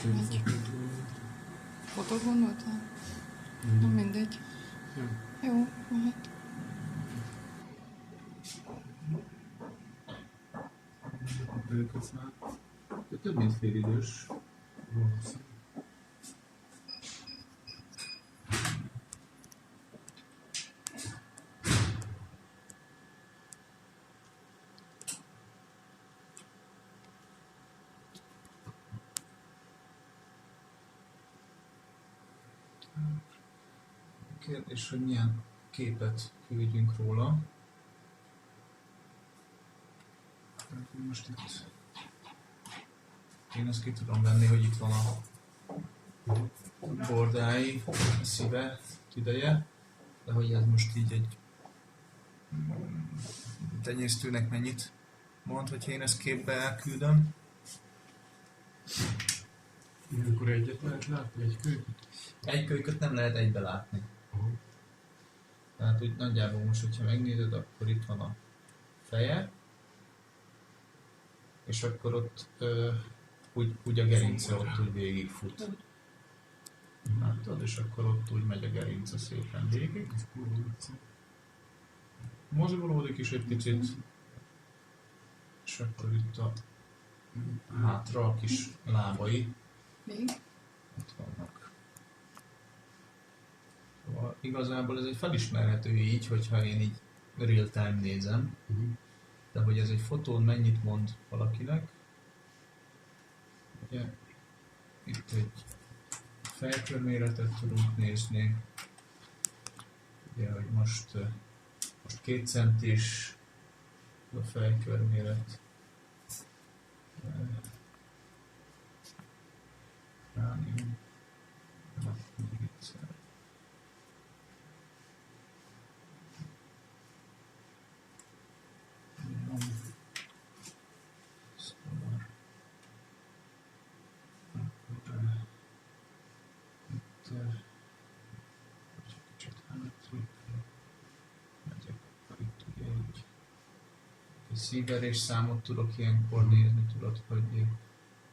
Megy. Fotót gondoltál? Na mindegy. Jó, mehet. Őket már több mint fél idős. Kérdés, hogy milyen képet küldjünk róla. Most itt én azt ki tudom venni, hogy itt van a bordái, a szíve, ideje, de hogy ez most így egy tenyésztőnek mennyit mond, hogyha én ezt képbe elküldöm. Ilyenkor egyet lehet látni, egy kölyköt? Egy kölyköt nem lehet egybe látni. Tehát úgy nagyjából most, hogyha megnézed, akkor itt van a feje, és akkor ott úgy a gerince ott úgy végigfut. Látod, és akkor ott úgy megy a gerince szépen végig. Mozgolódik is egy picit, és akkor itt a hátra a kis lábai Még? ott vannak. Szóval igazából ez egy felismerhető így, hogyha én így real time nézem, de hogy ez egy fotón mennyit mond valakinek. Ugye itt egy fejkörméretet tudunk nézni. Ugye, hogy most 2 centis a fejkörméret. Ránim. Még egyszer. Szóval itt kicsit hátul megyek, akkor itt ugye így egy szívverés számot tudok ilyenkor nézni, tudod, hogy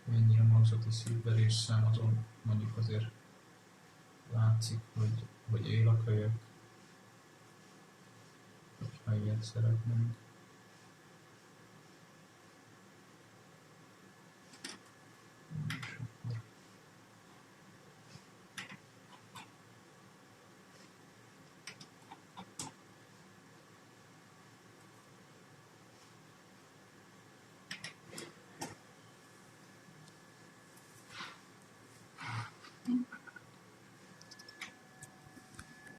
mennyi a magzati szívverés szám, azon mondjuk azért látszik, hogy él a kölyök, hogyha ilyet szeretnénk.